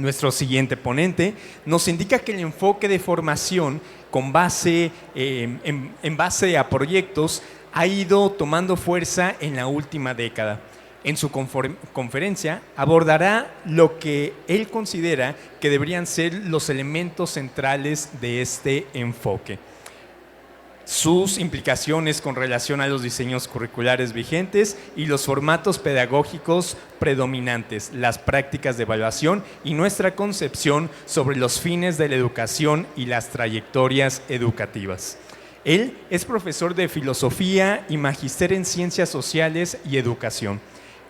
Nuestro siguiente ponente nos indica que el enfoque de formación con base, en base a proyectos ha ido tomando fuerza en la última década. En su conferencia abordará lo que él considera que deberían ser los elementos centrales de este enfoque, sus implicaciones con relación a los diseños curriculares vigentes y los formatos pedagógicos predominantes, las prácticas de evaluación y nuestra concepción sobre los fines de la educación y las trayectorias educativas. Él es profesor de filosofía y magíster en ciencias sociales y educación,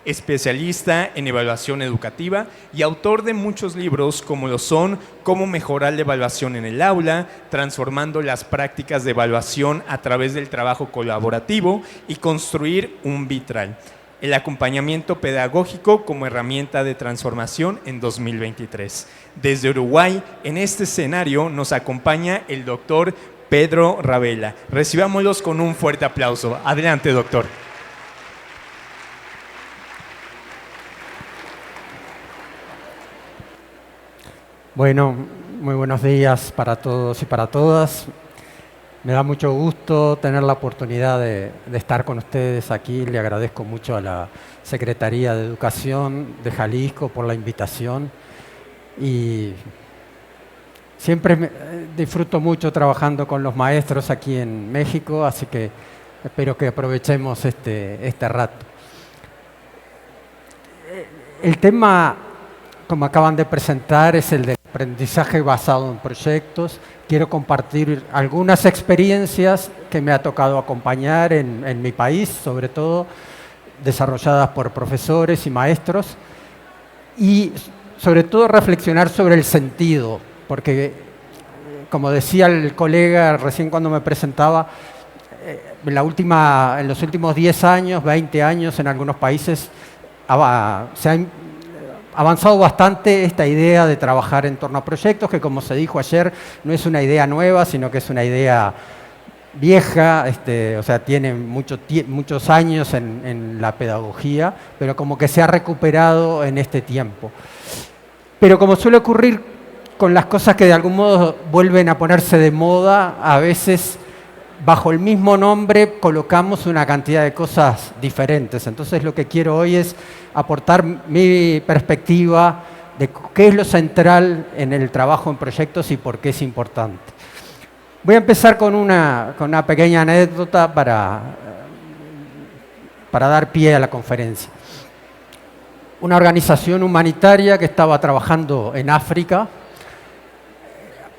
especialista en evaluación educativa y autor de muchos libros como lo son Cómo mejorar la evaluación en el aula, Transformando las prácticas de evaluación a través del trabajo colaborativo y Construir un vitral. El acompañamiento pedagógico como herramienta de transformación en 2023. Desde Uruguay, en este escenario nos acompaña el doctor Pedro Ravela. Recibámoslos con un fuerte aplauso. Adelante, doctor. Bueno, muy buenos días para todos y para todas. Me da mucho gusto tener la oportunidad de estar con ustedes aquí. Le agradezco mucho a la Secretaría de Educación de Jalisco por la invitación. Y siempre disfruto mucho trabajando con los maestros aquí en México, así que espero que aprovechemos este rato. El tema, como acaban de presentar, es el del aprendizaje basado en proyectos. Quiero compartir algunas experiencias que me ha tocado acompañar en mi país, sobre todo desarrolladas por profesores y maestros, y sobre todo reflexionar sobre el sentido, porque como decía el colega recién cuando me presentaba, en los últimos 10 años, 20 años en algunos países se ha avanzado bastante esta idea de trabajar en torno a proyectos, que como se dijo ayer, no es una idea nueva, sino que es una idea vieja, o sea, tiene muchos años en la pedagogía, pero como que se ha recuperado en este tiempo. Pero como suele ocurrir con las cosas que de algún modo vuelven a ponerse de moda, a veces bajo el mismo nombre colocamos una cantidad de cosas diferentes. Entonces lo que quiero hoy es aportar mi perspectiva de qué es lo central en el trabajo en proyectos y por qué es importante. Voy a empezar con una pequeña anécdota para dar pie a la conferencia. Una organización humanitaria que estaba trabajando en África,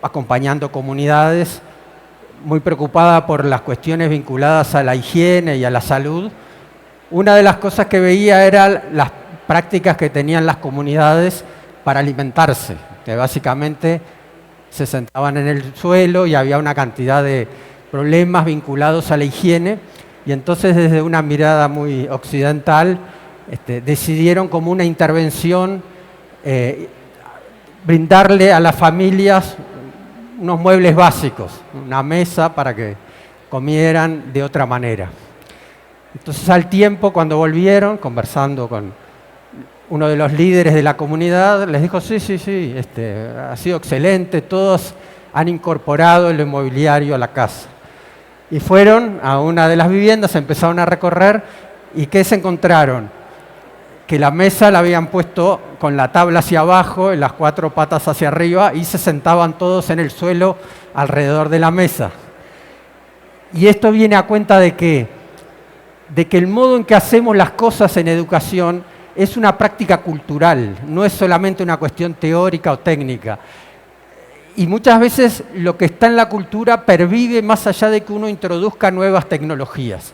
acompañando comunidades, muy preocupada por las cuestiones vinculadas a la higiene y a la salud. Una de las cosas que veía eran las prácticas que tenían las comunidades para alimentarse, que básicamente se sentaban en el suelo y había una cantidad de problemas vinculados a la higiene, y entonces desde una mirada muy occidental decidieron como una intervención brindarle a las familias unos muebles básicos, una mesa para que comieran de otra manera. Entonces al tiempo, cuando volvieron, conversando con uno de los líderes de la comunidad, les dijo, sí, ha sido excelente, todos han incorporado el inmobiliario a la casa. Y fueron a una de las viviendas, empezaron a recorrer, ¿y qué se encontraron? Que la mesa la habían puesto con la tabla hacia abajo y las 4 patas hacia arriba, y se sentaban todos en el suelo alrededor de la mesa. Y esto viene a cuenta de que el modo en que hacemos las cosas en educación es una práctica cultural, no es solamente una cuestión teórica o técnica. Y muchas veces lo que está en la cultura pervive más allá de que uno introduzca nuevas tecnologías.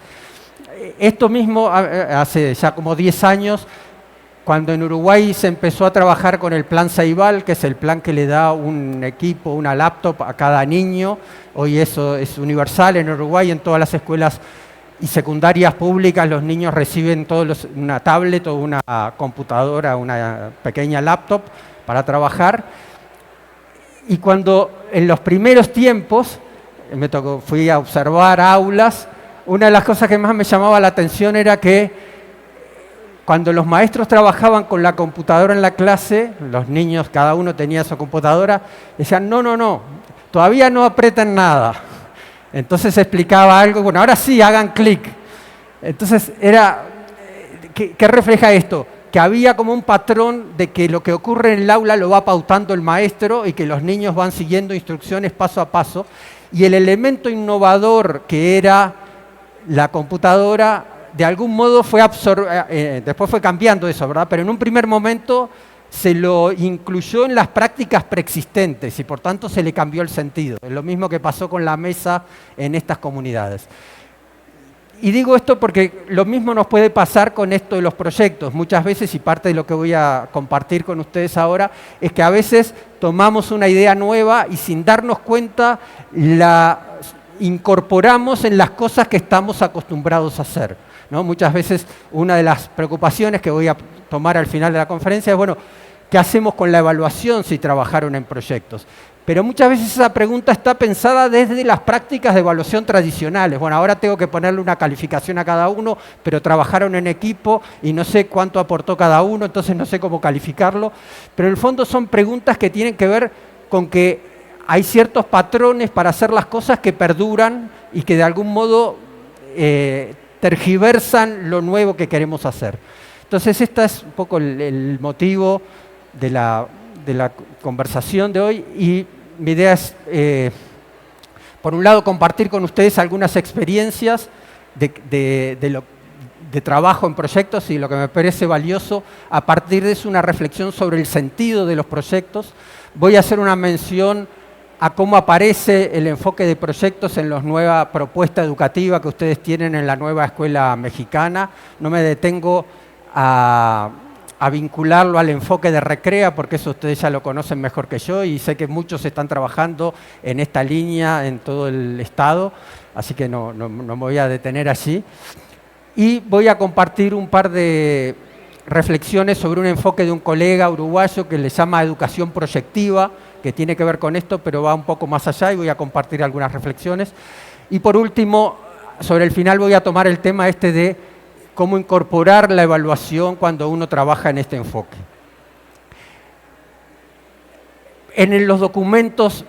Esto mismo hace ya como 10 años, cuando en Uruguay se empezó a trabajar con el plan Ceibal, que es el plan que le da un equipo, una laptop a cada niño. Hoy eso es universal en Uruguay, en todas las escuelas y secundarias públicas los niños reciben todos una tablet o una computadora, una pequeña laptop para trabajar. Y cuando en los primeros tiempos fui a observar aulas, una de las cosas que más me llamaba la atención era que cuando los maestros trabajaban con la computadora en la clase, los niños, cada uno tenía su computadora, decían, no, todavía no apretan nada. Entonces explicaba algo, bueno, ahora sí, hagan clic. Entonces, ¿qué refleja esto? Que había como un patrón de que lo que ocurre en el aula lo va pautando el maestro y que los niños van siguiendo instrucciones paso a paso. Y el elemento innovador que era la computadora, de algún modo después fue cambiando eso, ¿verdad? Pero en un primer momento se lo incluyó en las prácticas preexistentes y por tanto se le cambió el sentido. Es lo mismo que pasó con la mesa en estas comunidades. Y digo esto porque lo mismo nos puede pasar con esto de los proyectos. Muchas veces, y parte de lo que voy a compartir con ustedes ahora, es que a veces tomamos una idea nueva y sin darnos cuenta la incorporamos en las cosas que estamos acostumbrados a hacer, ¿no? Muchas veces una de las preocupaciones que voy a tomar al final de la conferencia es, bueno, ¿qué hacemos con la evaluación si trabajaron en proyectos? Pero muchas veces esa pregunta está pensada desde las prácticas de evaluación tradicionales. Bueno, ahora tengo que ponerle una calificación a cada uno, pero trabajaron en equipo y no sé cuánto aportó cada uno, entonces no sé cómo calificarlo. Pero en el fondo son preguntas que tienen que ver con que hay ciertos patrones para hacer las cosas que perduran y que de algún modo tergiversan lo nuevo que queremos hacer. Entonces, este es un poco el motivo de la conversación de hoy y mi idea es, por un lado, compartir con ustedes algunas experiencias de trabajo en proyectos y lo que me parece valioso a partir de eso una reflexión sobre el sentido de los proyectos. Voy a hacer una mención a cómo aparece el enfoque de proyectos en la nueva propuesta educativa que ustedes tienen en la nueva escuela mexicana. No me detengo a vincularlo al enfoque de Recrea, porque eso ustedes ya lo conocen mejor que yo y sé que muchos están trabajando en esta línea en todo el estado, así que no me voy a detener allí. Y voy a compartir un par de reflexiones sobre un enfoque de un colega uruguayo que le llama educación proyectiva, que tiene que ver con esto, pero va un poco más allá y voy a compartir algunas reflexiones. Y por último, sobre el final voy a tomar el tema de cómo incorporar la evaluación cuando uno trabaja en este enfoque. En los documentos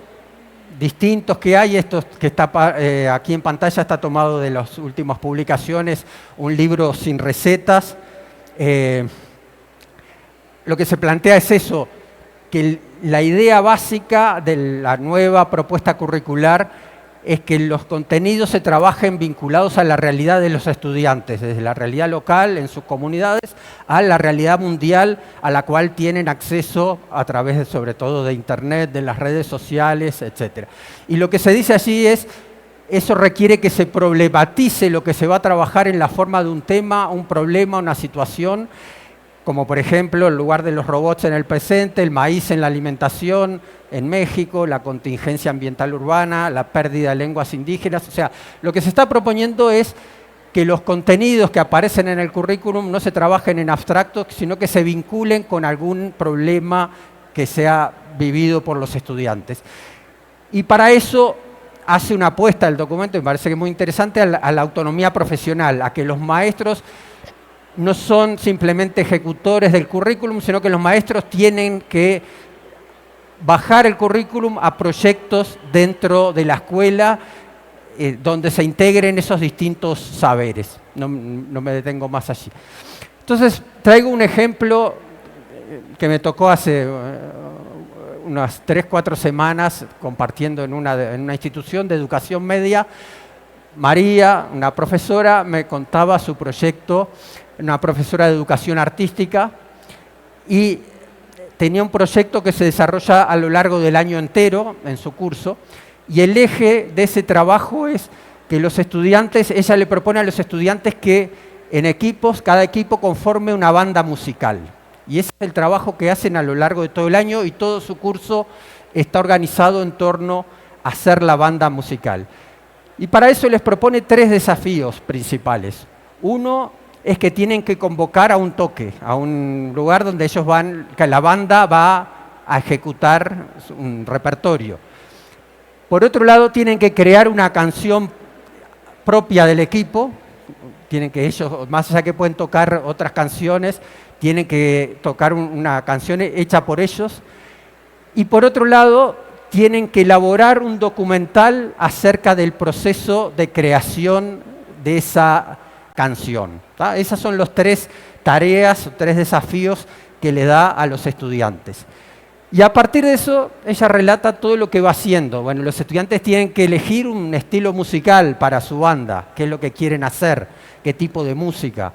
distintos que hay, esto que está aquí en pantalla está tomado de las últimas publicaciones, un libro sin recetas. Lo que se plantea es eso, que la idea básica de la nueva propuesta curricular es que los contenidos se trabajen vinculados a la realidad de los estudiantes, desde la realidad local en sus comunidades a la realidad mundial a la cual tienen acceso a través sobre todo de Internet, de las redes sociales, etc. Y lo que se dice allí es, eso requiere que se problematice lo que se va a trabajar en la forma de un tema, un problema, una situación, como por ejemplo el lugar de los robots en el presente, el maíz en la alimentación en México, la contingencia ambiental urbana, la pérdida de lenguas indígenas. O sea, lo que se está proponiendo es que los contenidos que aparecen en el currículum no se trabajen en abstracto, sino que se vinculen con algún problema que sea vivido por los estudiantes. Y para eso hace una apuesta el documento, me parece que es muy interesante, a la autonomía profesional, a que los maestros no son simplemente ejecutores del currículum, sino que los maestros tienen que bajar el currículum a proyectos dentro de la escuela donde se integren esos distintos saberes. No me detengo más allí. Entonces, traigo un ejemplo que me tocó hace unas 3-4 semanas compartiendo en una institución de educación media. María, una profesora, me contaba su proyecto, una profesora de educación artística, y tenía un proyecto que se desarrolla a lo largo del año entero en su curso, y el eje de ese trabajo es que los estudiantes, ella le propone a los estudiantes que en equipos, cada equipo conforme una banda musical. Y ese es el trabajo que hacen a lo largo de todo el año y todo su curso está organizado en torno a hacer la banda musical. Y para eso les propone 3 desafíos principales. Uno es que tienen que convocar a un toque, a un lugar donde ellos que la banda va a ejecutar un repertorio. Por otro lado, tienen que crear una canción propia del equipo, tienen que ellos, más allá que pueden tocar otras canciones, tienen que tocar una canción hecha por ellos. Y por otro lado, tienen que elaborar un documental acerca del proceso de creación de esa canción. ¿Tá? Esas son las 3 tareas, 3 desafíos que le da a los estudiantes. Y a partir de eso, ella relata todo lo que va haciendo. Bueno, los estudiantes tienen que elegir un estilo musical para su banda, qué es lo que quieren hacer, qué tipo de música.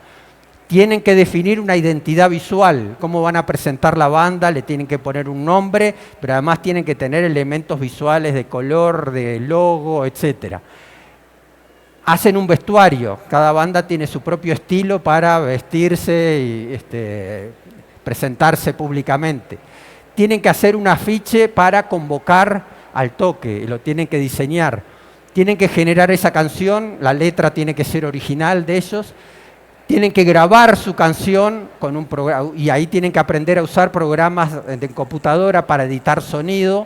Tienen que definir una identidad visual, cómo van a presentar la banda, le tienen que poner un nombre, pero además tienen que tener elementos visuales de color, de logo, etc. Hacen un vestuario, cada banda tiene su propio estilo para vestirse y presentarse públicamente. Tienen que hacer un afiche para convocar al toque, lo tienen que diseñar. Tienen que generar esa canción, la letra tiene que ser original de ellos. Tienen que grabar su canción con un programa, y ahí tienen que aprender a usar programas de computadora para editar sonido.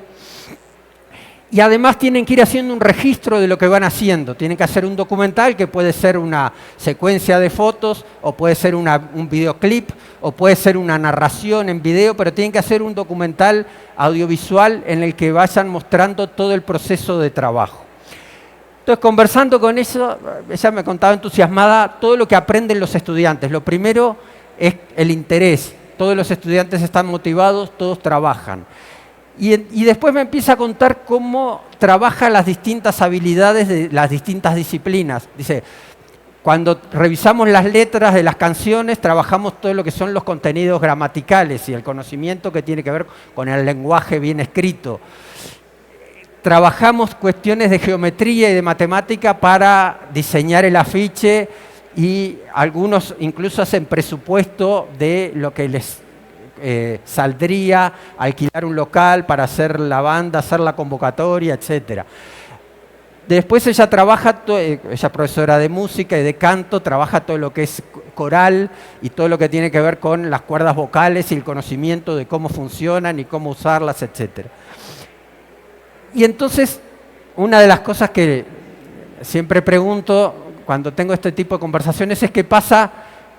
Y además tienen que ir haciendo un registro de lo que van haciendo. Tienen que hacer un documental que puede ser una secuencia de fotos, o puede ser un videoclip, o puede ser una narración en video, pero tienen que hacer un documental audiovisual en el que vayan mostrando todo el proceso de trabajo. Entonces, conversando con eso, ella me contaba entusiasmada todo lo que aprenden los estudiantes. Lo primero es el interés. Todos los estudiantes están motivados, todos trabajan. Y después me empieza a contar cómo trabaja las distintas habilidades de las distintas disciplinas. Dice, cuando revisamos las letras de las canciones, trabajamos todo lo que son los contenidos gramaticales y el conocimiento que tiene que ver con el lenguaje bien escrito. Trabajamos cuestiones de geometría y de matemática para diseñar el afiche, y algunos incluso hacen presupuesto de lo que les saldría alquilar un local para hacer la banda, hacer la convocatoria, etc. Después ella trabaja, ella es profesora de música y de canto, trabaja todo lo que es coral y todo lo que tiene que ver con las cuerdas vocales y el conocimiento de cómo funcionan y cómo usarlas, etc. Y entonces, una de las cosas que siempre pregunto cuando tengo este tipo de conversaciones es qué pasa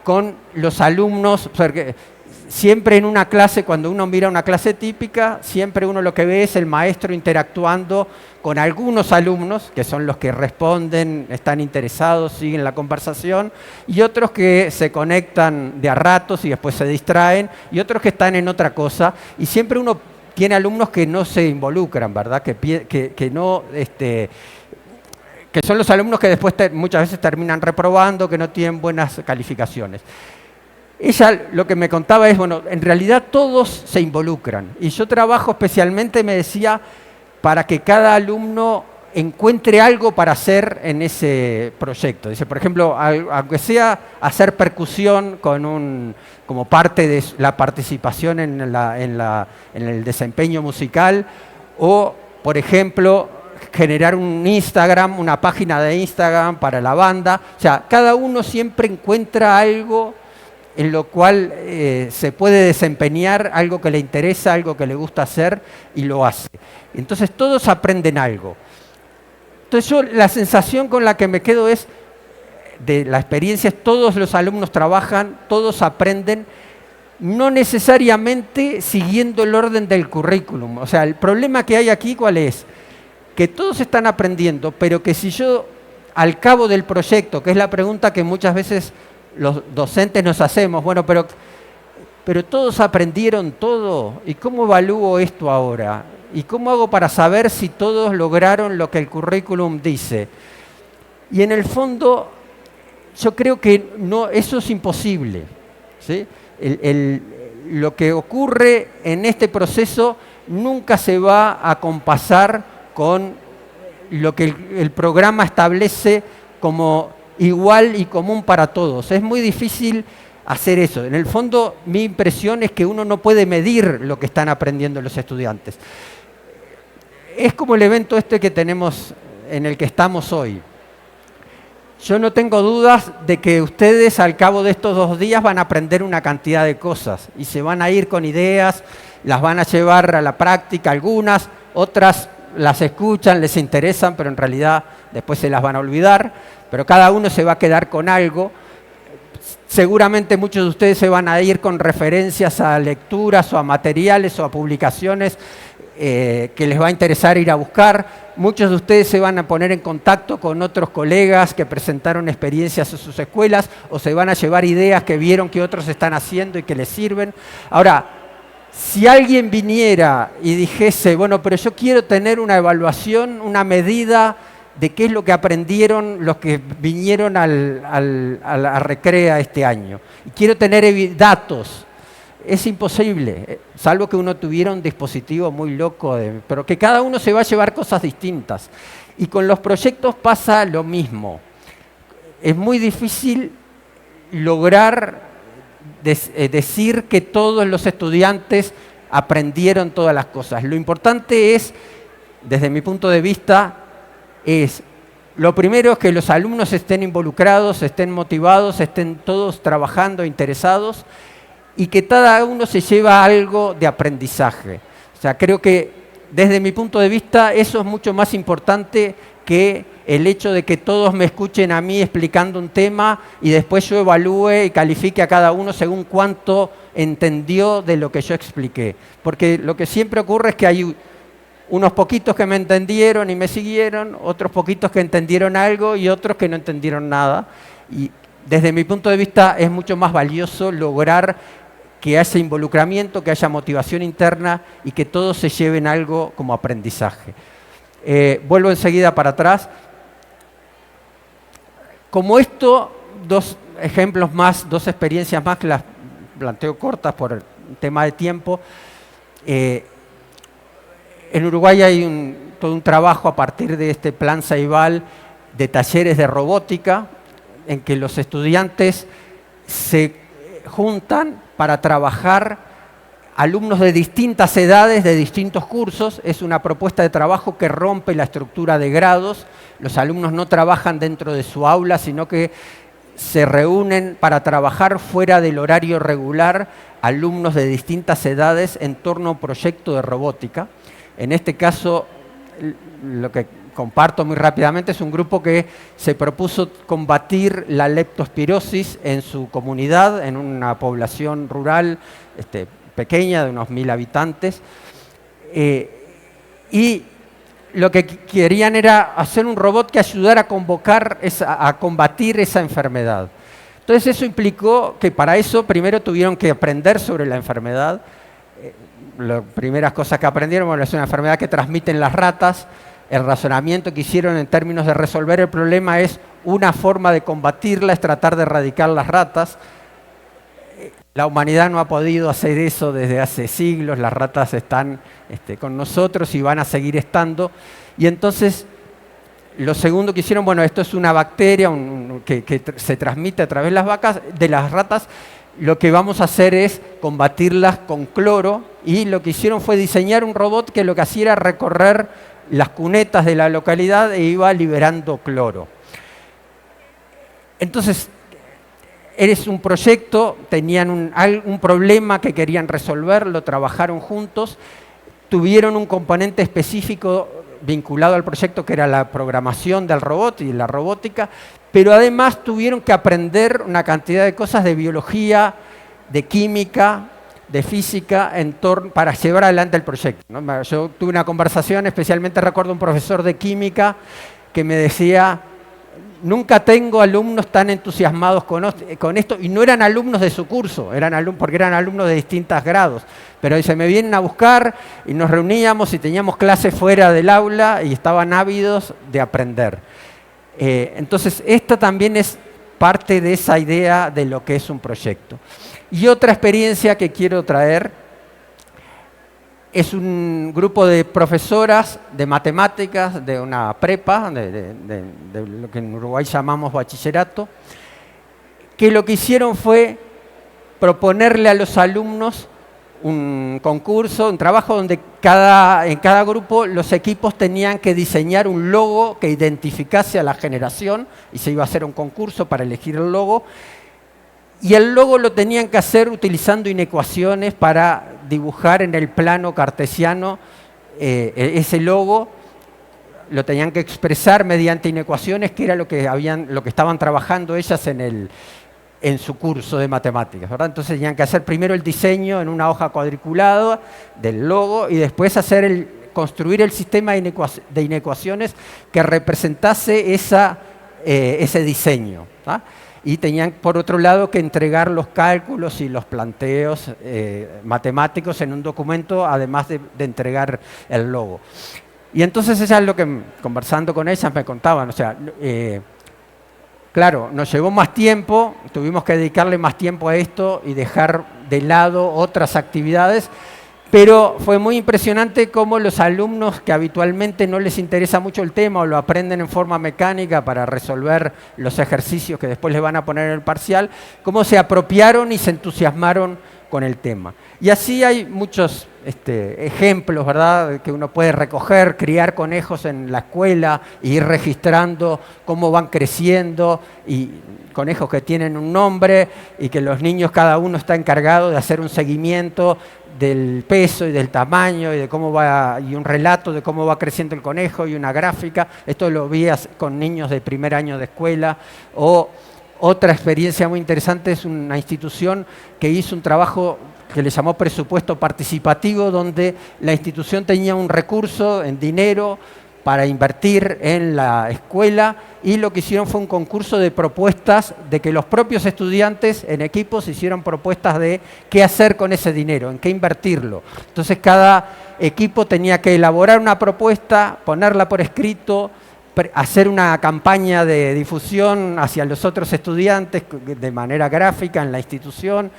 con los alumnos. Porque siempre en una clase, cuando uno mira una clase típica, siempre uno lo que ve es el maestro interactuando con algunos alumnos, que son los que responden, están interesados, siguen la conversación, y otros que se conectan de a ratos y después se distraen, y otros que están en otra cosa. Y siempre uno tiene alumnos que no se involucran, ¿verdad? Que son los alumnos que después muchas veces terminan reprobando, que no tienen buenas calificaciones. Ella lo que me contaba es, bueno, en realidad todos se involucran. Y yo trabajo especialmente, me decía, para que cada alumno encuentre algo para hacer en ese proyecto. Dice, por ejemplo, aunque sea hacer percusión como parte de la participación en el desempeño musical, o, por ejemplo, generar un Instagram, una página de Instagram para la banda. O sea, cada uno siempre encuentra algo en lo cual se puede desempeñar, algo que le interesa, algo que le gusta hacer, y lo hace. Entonces todos aprenden algo. Entonces yo la sensación con la que me quedo es, de la experiencia, es todos los alumnos trabajan, todos aprenden, no necesariamente siguiendo el orden del currículum. O sea, el problema que hay aquí, ¿cuál es? Que todos están aprendiendo, pero que si yo, al cabo del proyecto, que es la pregunta que muchas veces los docentes nos hacemos, bueno, pero todos aprendieron todo, ¿y cómo evalúo esto ahora? ¿Y cómo hago para saber si todos lograron lo que el currículum dice? Y en el fondo, yo creo que no, eso es imposible, ¿sí? Lo que ocurre en este proceso nunca se va a compasar con lo que el programa establece como igual y común para todos. Es muy difícil hacer eso. En el fondo, mi impresión es que uno no puede medir lo que están aprendiendo los estudiantes. Es como el evento este que tenemos, en el que estamos hoy. Yo no tengo dudas de que ustedes al cabo de estos 2 días van a aprender una cantidad de cosas y se van a ir con ideas, las van a llevar a la práctica, algunas, otras las escuchan, les interesan, pero en realidad después se las van a olvidar, pero cada uno se va a quedar con algo. Seguramente muchos de ustedes se van a ir con referencias a lecturas o a materiales o a publicaciones que les va a interesar ir a buscar. Muchos de ustedes se van a poner en contacto con otros colegas que presentaron experiencias en sus escuelas o se van a llevar ideas que vieron que otros están haciendo y que les sirven. Ahora, si alguien viniera y dijese, bueno, pero yo quiero tener una evaluación, una medida de qué es lo que aprendieron los que vinieron a la Recrea este año, y quiero tener datos, es imposible, salvo que uno tuviera un dispositivo muy loco, pero que cada uno se va a llevar cosas distintas. Y con los proyectos pasa lo mismo. Es muy difícil lograr decir que todos los estudiantes aprendieron todas las cosas. Lo importante es, desde mi punto de vista, lo primero es que los alumnos estén involucrados, estén motivados, estén todos trabajando, interesados, y que cada uno se lleva algo de aprendizaje. O sea, creo que desde mi punto de vista eso es mucho más importante que el hecho de que todos me escuchen a mí explicando un tema y después yo evalúe y califique a cada uno según cuánto entendió de lo que yo expliqué. Porque lo que siempre ocurre es que hay unos poquitos que me entendieron y me siguieron, otros poquitos que entendieron algo y otros que no entendieron nada. Y desde mi punto de vista es mucho más valioso lograr que haya involucramiento, que haya motivación interna y que todos se lleven algo como aprendizaje. Vuelvo enseguida para atrás. Como esto, dos ejemplos más, dos experiencias más que las planteo cortas por el tema de tiempo. En Uruguay hay todo un trabajo a partir de este plan Ceibal de talleres de robótica en que los estudiantes se juntan para trabajar alumnos de distintas edades, de distintos cursos. Es una propuesta de trabajo que rompe la estructura de grados. Los alumnos no trabajan dentro de su aula, sino que se reúnen para trabajar fuera del horario regular alumnos de distintas edades en torno a un proyecto de robótica. En este caso, lo que comparto muy rápidamente es un grupo que se propuso combatir la leptospirosis en su comunidad, en una población rural pequeña de unos 1000 habitantes. Y lo que querían era hacer un robot que ayudara a combatir esa enfermedad. Entonces eso implicó que para eso primero tuvieron que aprender sobre la enfermedad. Las primeras cosas que aprendieron, bueno, es una enfermedad que transmiten las ratas. El razonamiento que hicieron en términos de resolver el problema es una forma de combatirla, es tratar de erradicar las ratas. La humanidad no ha podido hacer eso desde hace siglos, las ratas están con nosotros y van a seguir estando. Y entonces, lo segundo que hicieron, bueno, esto es una bacteria que se transmite a través de las ratas. Lo que vamos a hacer es combatirlas con cloro, y lo que hicieron fue diseñar un robot que lo que hacía era recorrer las cunetas de la localidad e iba liberando cloro. Entonces, eres un proyecto, tenían un problema que querían resolver, lo trabajaron juntos, tuvieron un componente específico vinculado al proyecto que era la programación del robot y la robótica, pero además tuvieron que aprender una cantidad de cosas de biología, de química, de física para llevar adelante el proyecto, ¿no? Yo tuve una conversación, especialmente recuerdo un profesor de química que me decía: nunca tengo alumnos tan entusiasmados con esto, y no eran alumnos de su curso, porque eran alumnos de distintos grados, pero dice, me vienen a buscar y nos reuníamos y teníamos clases fuera del aula y estaban ávidos de aprender. Entonces, esta también es parte de esa idea de lo que es un proyecto. Y otra experiencia que quiero traer es un grupo de profesoras de matemáticas de una prepa, de lo que en Uruguay llamamos bachillerato, que lo que hicieron fue proponerle a los alumnos un concurso, un trabajo donde en cada grupo los equipos tenían que diseñar un logo que identificase a la generación, y se iba a hacer un concurso para elegir el logo. Y el logo lo tenían que hacer utilizando inecuaciones para dibujar en el plano cartesiano ese logo, lo tenían que expresar mediante inecuaciones, que era lo que estaban trabajando ellas en su curso de matemáticas, ¿verdad? Entonces tenían que hacer primero el diseño en una hoja cuadriculada del logo y después construir el sistema de inecuaciones que representase ese diseño, ¿tá? Y tenían, por otro lado, que entregar los cálculos y los planteos matemáticos en un documento, además de entregar el logo. Y entonces ellas, conversando con ellas, me contaban, o sea, claro, nos llevó más tiempo, tuvimos que dedicarle más tiempo a esto y dejar de lado otras actividades, pero fue muy impresionante cómo los alumnos que habitualmente no les interesa mucho el tema o lo aprenden en forma mecánica para resolver los ejercicios que después les van a poner en el parcial, cómo se apropiaron y se entusiasmaron con el tema. Y así hay muchos ejemplos, ¿verdad?, que uno puede recoger, criar conejos en la escuela e ir registrando cómo van creciendo, y conejos que tienen un nombre y que los niños, cada uno está encargado de hacer un seguimiento del peso y del tamaño y de cómo va, y un relato de cómo va creciendo el conejo y una gráfica. Esto lo vi con niños de primer año de escuela. O otra experiencia muy interesante es una institución que hizo un trabajo que le llamó presupuesto participativo, donde la institución tenía un recurso en dinero para invertir en la escuela, y lo que hicieron fue un concurso de propuestas, de que los propios estudiantes en equipos hicieron propuestas de qué hacer con ese dinero, en qué invertirlo. Entonces cada equipo tenía que elaborar una propuesta, ponerla por escrito, hacer una campaña de difusión hacia los otros estudiantes de manera gráfica en la institución,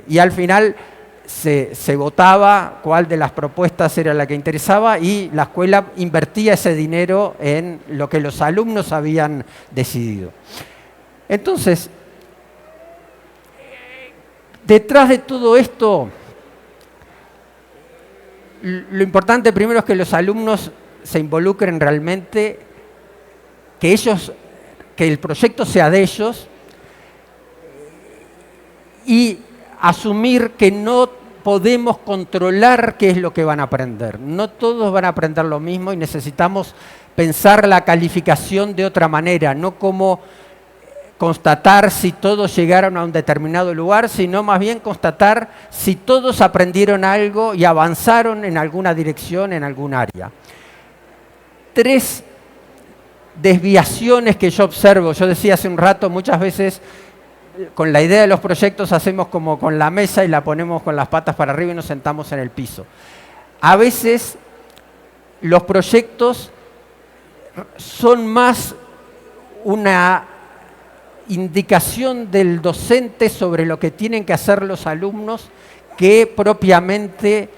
y al final se votaba cuál de las propuestas era la que interesaba, y la escuela invertía ese dinero en lo que los alumnos habían decidido. Entonces, detrás de todo esto, lo importante primero es que los alumnos se involucren realmente, que el proyecto sea de ellos, y asumir que no podemos controlar qué es lo que van a aprender. No todos van a aprender lo mismo y necesitamos pensar la calificación de otra manera, no como constatar si todos llegaron a un determinado lugar, sino más bien constatar si todos aprendieron algo y avanzaron en alguna dirección, en algún área. 3 desviaciones que yo observo. Yo decía hace un rato, muchas veces con la idea de los proyectos hacemos como con la mesa y la ponemos con las patas para arriba y nos sentamos en el piso. A veces los proyectos son más una indicación del docente sobre lo que tienen que hacer los alumnos que propiamente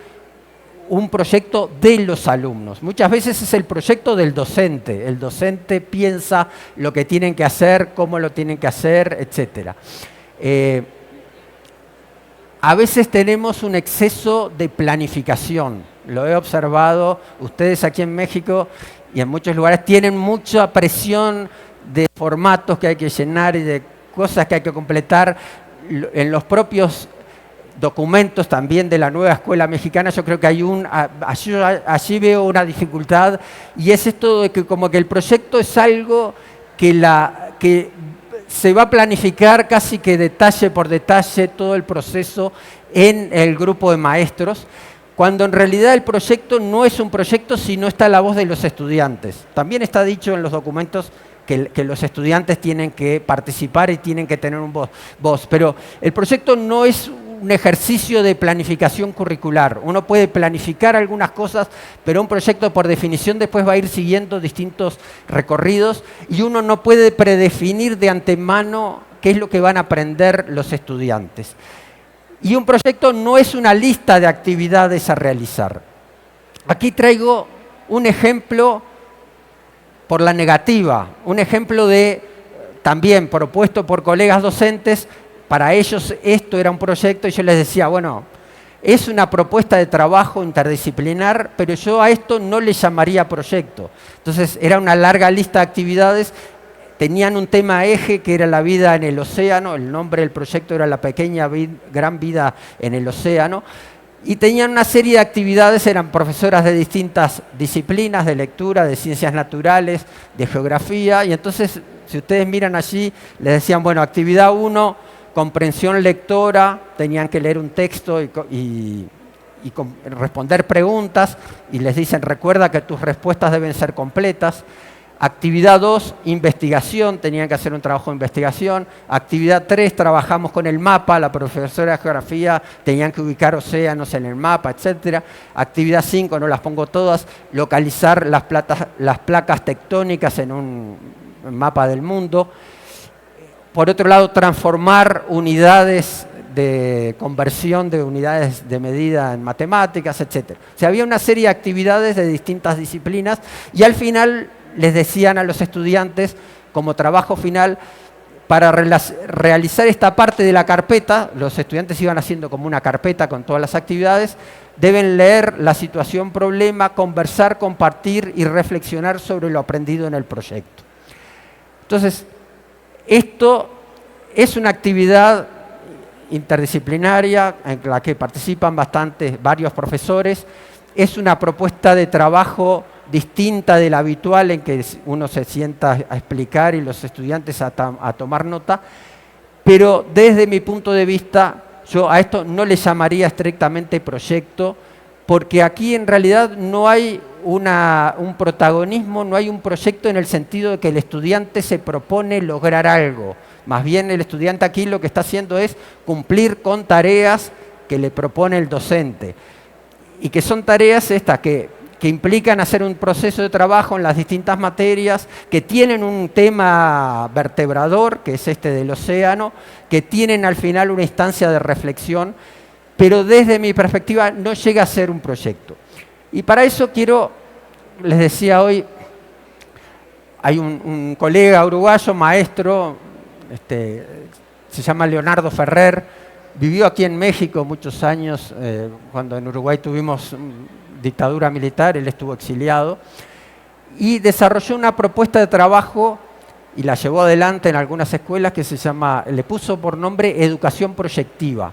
un proyecto de los alumnos. Muchas veces es el proyecto del docente. El docente piensa lo que tienen que hacer, cómo lo tienen que hacer, etc. A veces tenemos un exceso de planificación. Lo he observado. Ustedes aquí en México y en muchos lugares tienen mucha presión de formatos que hay que llenar y de cosas que hay que completar. En los propios documentos también de la nueva escuela mexicana, yo creo que hay allí veo una dificultad, y es esto de que como que el proyecto es algo que se va a planificar casi que detalle por detalle todo el proceso en el grupo de maestros, cuando en realidad el proyecto no es un proyecto si no está la voz de los estudiantes. También está dicho en los documentos que los estudiantes tienen que participar y tienen que tener un voz, pero el proyecto no es un ejercicio de planificación curricular. Uno puede planificar algunas cosas, pero un proyecto por definición después va a ir siguiendo distintos recorridos, y uno no puede predefinir de antemano qué es lo que van a aprender los estudiantes. Y un proyecto no es una lista de actividades a realizar. Aquí traigo un ejemplo por la negativa, un ejemplo también propuesto por colegas docentes. Para ellos esto era un proyecto y yo les decía, bueno, es una propuesta de trabajo interdisciplinar, pero yo a esto no le llamaría proyecto. Entonces era una larga lista de actividades, tenían un tema eje que era la vida en el océano, el nombre del proyecto era La pequeña gran vida en el océano, Y tenían una serie de actividades, eran profesoras de distintas disciplinas, de lectura, de ciencias naturales, de geografía, y entonces, si ustedes miran allí, les decían, bueno, actividad 1, comprensión lectora, tenían que leer un texto y responder preguntas, y les dicen, recuerda que tus respuestas deben ser completas. Actividad 2, investigación, tenían que hacer un trabajo de investigación. Actividad 3, trabajamos con el mapa, la profesora de geografía tenían que ubicar océanos en el mapa, etc. Actividad 5, no las pongo todas, localizar las placas tectónicas en un mapa del mundo. Por otro lado, transformar unidades de conversión de unidades de medida en matemáticas, etc. O sea, había una serie de actividades de distintas disciplinas y al final les decían a los estudiantes, como trabajo final, para realizar esta parte de la carpeta, los estudiantes iban haciendo como una carpeta con todas las actividades, deben leer la situación problema, conversar, compartir y reflexionar sobre lo aprendido en el proyecto. Entonces, esto es una actividad interdisciplinaria en la que participan varios profesores, es una propuesta de trabajo distinta de la habitual en que uno se sienta a explicar y los estudiantes a tomar nota, pero desde mi punto de vista yo a esto no le llamaría estrictamente proyecto, porque aquí en realidad no hay un protagonismo, no hay un proyecto en el sentido de que el estudiante se propone lograr algo. Más bien el estudiante aquí lo que está haciendo es cumplir con tareas que le propone el docente. Y que son tareas estas que implican hacer un proceso de trabajo en las distintas materias, que tienen un tema vertebrador, que es este del océano, que tienen al final una instancia de reflexión, pero desde mi perspectiva no llega a ser un proyecto. Y para eso les decía hoy, hay un colega uruguayo, maestro, se llama Leonardo Ferrer, vivió aquí en México muchos años, cuando en Uruguay tuvimos dictadura militar, él estuvo exiliado, y desarrolló una propuesta de trabajo y la llevó adelante en algunas escuelas que le puso por nombre Educación Proyectiva.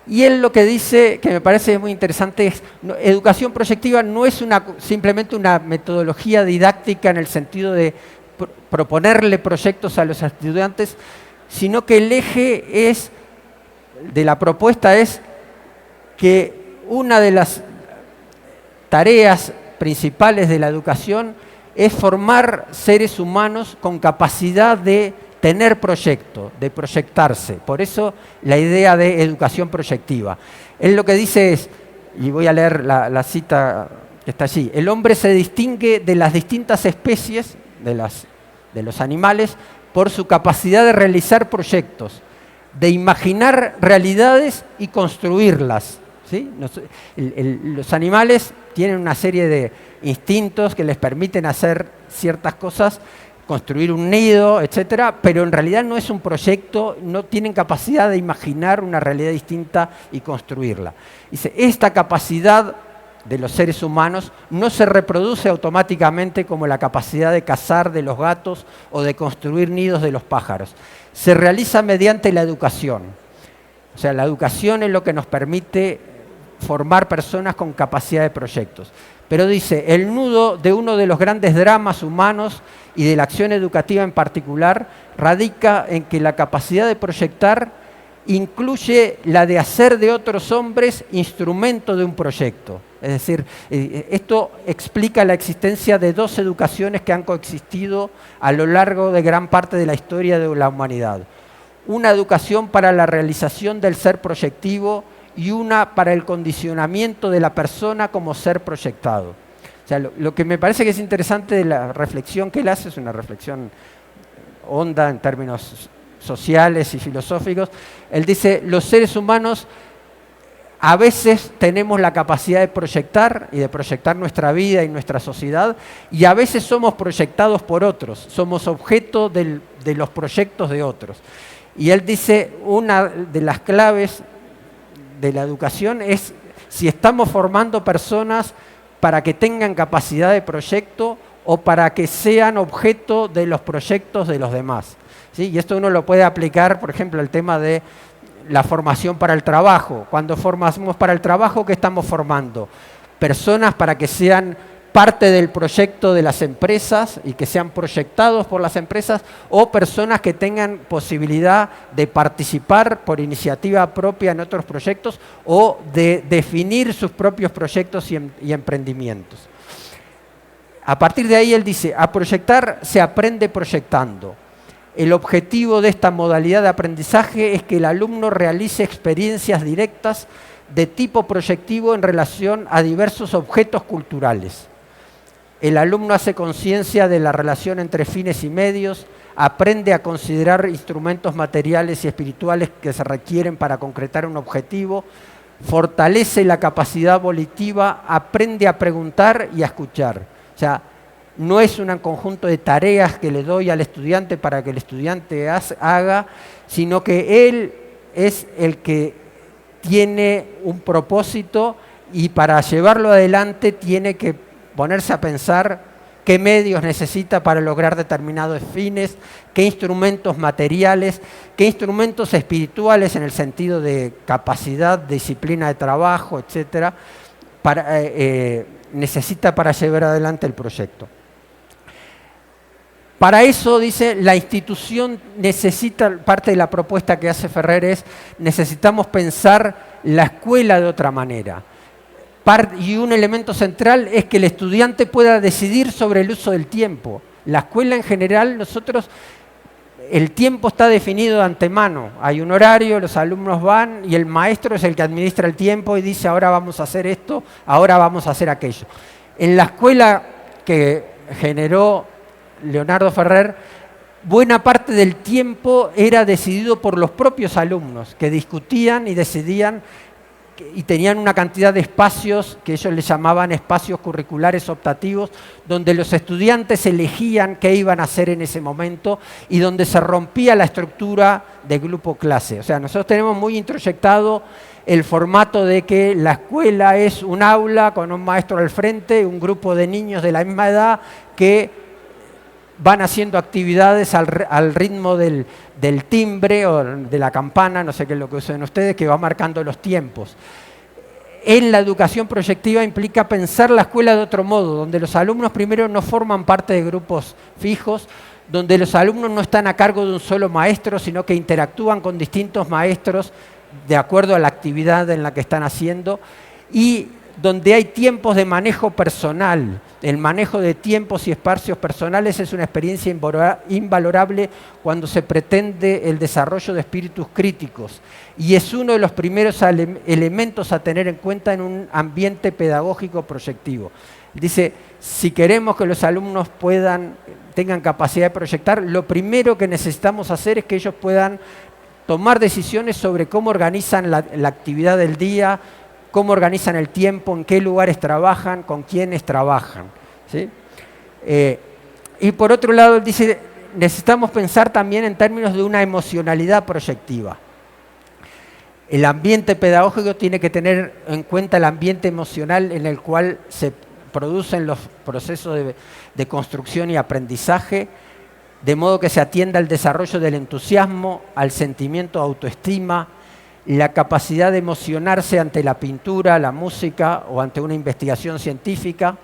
Y él lo que dice, que me parece muy interesante, es educación proyectiva no es simplemente una metodología didáctica en el sentido de proponerle proyectos a los estudiantes, sino que el eje de la propuesta es que una de las tareas principales de la educación es formar seres humanos con capacidad de tener proyecto, de proyectarse. Por eso la idea de educación proyectiva. Él lo que dice es, y voy a leer la cita que está allí, el hombre se distingue de las distintas especies de los animales por su capacidad de realizar proyectos, de imaginar realidades y construirlas. ¿Sí? Los animales tienen una serie de instintos que les permiten hacer ciertas cosas, construir un nido, etcétera, pero en realidad no es un proyecto, no tienen capacidad de imaginar una realidad distinta y construirla. Dice, esta capacidad de los seres humanos no se reproduce automáticamente como la capacidad de cazar de los gatos o de construir nidos de los pájaros. Se realiza mediante la educación. O sea, la educación es lo que nos permite formar personas con capacidad de proyectos. Pero dice, el nudo de uno de los grandes dramas humanos y de la acción educativa en particular radica en que la capacidad de proyectar incluye la de hacer de otros hombres instrumento de un proyecto. Es decir, esto explica la existencia de dos educaciones que han coexistido a lo largo de gran parte de la historia de la humanidad. Una educación para la realización del ser proyectivo y una para el condicionamiento de la persona como ser proyectado. O sea, lo que me parece que es interesante de la reflexión que él hace, es una reflexión honda en términos sociales y filosóficos. Él dice, los seres humanos a veces tenemos la capacidad de proyectar y de proyectar nuestra vida y nuestra sociedad, y a veces somos proyectados por otros, somos objeto de los proyectos de otros. Y él dice, una de las claves de la educación es si estamos formando personas para que tengan capacidad de proyecto o para que sean objeto de los proyectos de los demás. ¿Sí? Y esto uno lo puede aplicar, por ejemplo, al tema de la formación para el trabajo. Cuando formamos para el trabajo, ¿qué estamos formando? Personas para que sean parte del proyecto de las empresas y que sean proyectados por las empresas, o personas que tengan posibilidad de participar por iniciativa propia en otros proyectos o de definir sus propios proyectos y emprendimientos. A partir de ahí él dice, a proyectar se aprende proyectando. El objetivo de esta modalidad de aprendizaje es que el alumno realice experiencias directas de tipo proyectivo en relación a diversos objetos culturales. El alumno hace conciencia de la relación entre fines y medios, aprende a considerar instrumentos materiales y espirituales que se requieren para concretar un objetivo, fortalece la capacidad volitiva, aprende a preguntar y a escuchar. O sea, no es un conjunto de tareas que le doy al estudiante para que el estudiante haga, sino que él es el que tiene un propósito y para llevarlo adelante tiene que ponerse a pensar qué medios necesita para lograr determinados fines, qué instrumentos materiales, qué instrumentos espirituales en el sentido de capacidad, disciplina de trabajo, etcétera, necesita para llevar adelante el proyecto. Para eso, dice, la institución necesita, parte de la propuesta que hace Ferrer es, necesitamos pensar la escuela de otra manera. Y un elemento central es que el estudiante pueda decidir sobre el uso del tiempo. La escuela en general, el tiempo está definido de antemano. Hay un horario, los alumnos van y el maestro es el que administra el tiempo y dice ahora vamos a hacer esto, ahora vamos a hacer aquello. En la escuela que generó Leonardo Ferrer, buena parte del tiempo era decidido por los propios alumnos, que discutían y decidían y tenían una cantidad de espacios que ellos les llamaban espacios curriculares optativos, donde los estudiantes elegían qué iban a hacer en ese momento y donde se rompía la estructura de grupo-clase. O sea, nosotros tenemos muy introyectado el formato de que la escuela es un aula con un maestro al frente, un grupo de niños de la misma edad que van haciendo actividades al ritmo del timbre o de la campana, no sé qué es lo que usen ustedes, que va marcando los tiempos. En la educación proyectiva implica pensar la escuela de otro modo, donde los alumnos primero no forman parte de grupos fijos, donde los alumnos no están a cargo de un solo maestro, sino que interactúan con distintos maestros de acuerdo a la actividad en la que están haciendo, y donde hay tiempos de manejo personal. El manejo de tiempos y espacios personales es una experiencia invalorable cuando se pretende el desarrollo de espíritus críticos y es uno de los primeros elementos a tener en cuenta en un ambiente pedagógico proyectivo. Dice, si queremos que los alumnos tengan capacidad de proyectar, lo primero que necesitamos hacer es que ellos puedan tomar decisiones sobre cómo organizan la actividad del día, cómo organizan el tiempo, en qué lugares trabajan, con quiénes trabajan. ¿Sí? Y por otro lado, él dice, necesitamos pensar también en términos de una emocionalidad proyectiva. El ambiente pedagógico tiene que tener en cuenta el ambiente emocional en el cual se producen los procesos de construcción y aprendizaje, de modo que se atienda al desarrollo del entusiasmo, al sentimiento de autoestima, la capacidad de emocionarse ante la pintura, la música o ante una investigación científica,